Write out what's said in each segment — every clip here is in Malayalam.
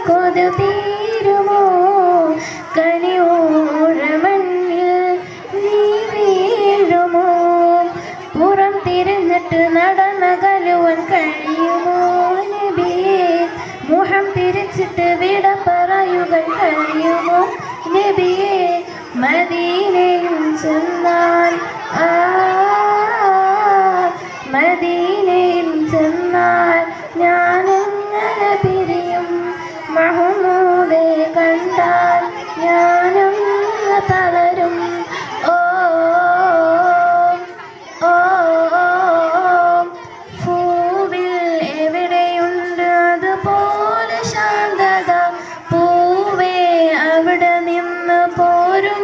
കൊതു തീരുമോ കനിയോഴമണ്ണിൽ നീ വീഴുമോ പുറം തിരിഞ്ഞിട്ട് നടന്നകലുവാൻ കഴിയുമോ നബിയേ മുഖം തിരിച്ചിട്ട് വിട പറയുവാൻ കഴിയുമോ നബിയേ മദീനയിൽ ചെന്നാൽ മദീനയിൽ ചെന്നാൽ ഞാനെങ്ങനെ പിരിയും മഹ്മൂദെ കണ്ടാൽ ഞാനങ്ങ് തളരും ഓ ഓ പൂവിൽ എവിടെയുണ്ട് അതുപോലെ ശാന്തത പൂവേ അവിടെ നിന്ന് പോരുന്നതെങ്ങനെ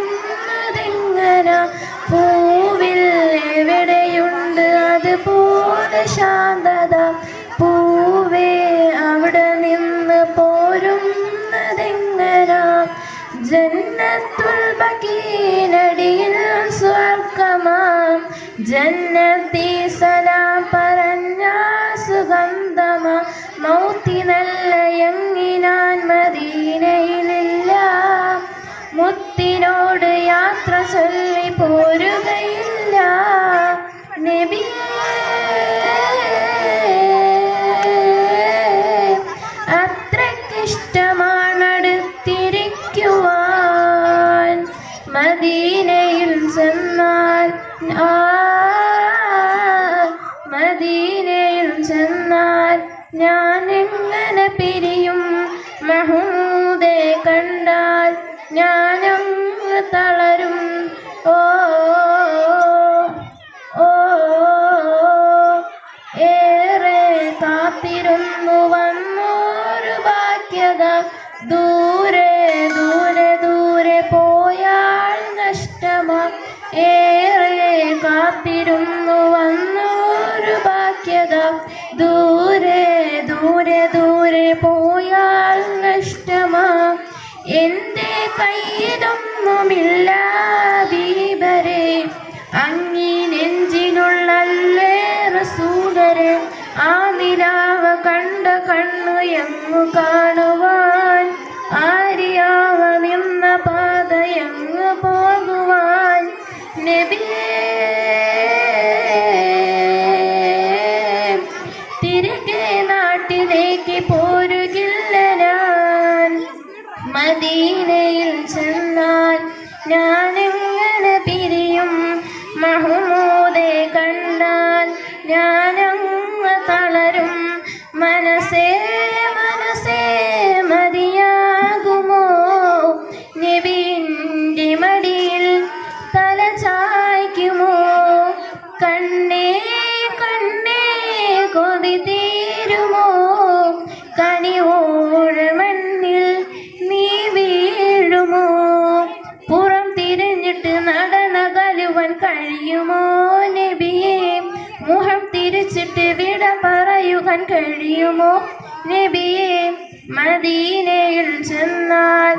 പൂവിൽ എവിടെയുണ്ട് അതുപോലെ ശാന്തത പൂവേ അവിടെ നിന്ന് പോരുന്നതെങ്ങനെ ജന്നത്തുൽ ബഖീനടിയിൽ സ്വർഗമാം ജന്നത്തി സലാം പറഞ്ഞ സുഗന്ധമാ മൗത്തിനല്ല എങ്ങിനാൻ മദീനയിലില്ല മുത്തിനോട് യാത്ര ചൊല്ലി പോരുകയില്ല നബിയേ അത്രയ്ക്കിഷ്ടമാണടുത്തിരിക്കുവാൻ മദീനയിൽ ചെന്നാൽ മദീനയിൽ ചെന്നാൽ ഞാൻ എങ്ങനെ പിരിയും മഹ്മൂദെ കണ്ടാൽ ഞാനങ്ങ് തളരും ഓ ഓ ഏറെ കാത്തിരുന്നു വന്നോരു ഭാഗ്യത ദൂരെ ദൂരെ ദൂരെ പോയാൽ നഷ്ടമാ ഏറെ കാത്തിരുന്നു വന്നോരു ഭാഗ്യത ദൂരെ ദൂരെ ദൂരെ പോയാൽ നഷ്ടമാ എൻ്റെ കയ്യിലൊന്നുമില്ല ബീബരെ അങ്ങീ നെഞ്ചിനുള്ളല്ലേ റസൂലരെ ആ നിലാവ കണ്ട കണ്ണു എങ്ങു കാണുവാൻ ആര്യാവമെന്ന പാതയങ്ങ് പോകുവാൻ നബിയേ തിരികെ നാട്ടിലേക്ക് പോരുകില്ല ഞാൻ മദീനയിൽ ചെന്നാൽ ഞാനെങ്ങനെ പിരിയും മഹ്മൂദെ കണ്ടാൽ ഞാനങ്ങ് തളരും മനസ്സേ മനസ്സേ മതിയാകുമോ നബിയുടെ മടിയിൽ തല ചായ്ക്കുമോ കണ്ണേ കണ്ണേ കൊതി തീരുമോ കനിയോഴമണ്ണിൽ നീ വീഴുമോ പുറം തിരിഞ്ഞിട്ട് നടന്നകലുവാൻ കഴിയുമോ നബിയേ മുഖം തിരിച്ചിട്ട് വിട പറയുവാൻ കഴിയുമോ നബിയേ മദീനയിൽ ചെന്നാൽ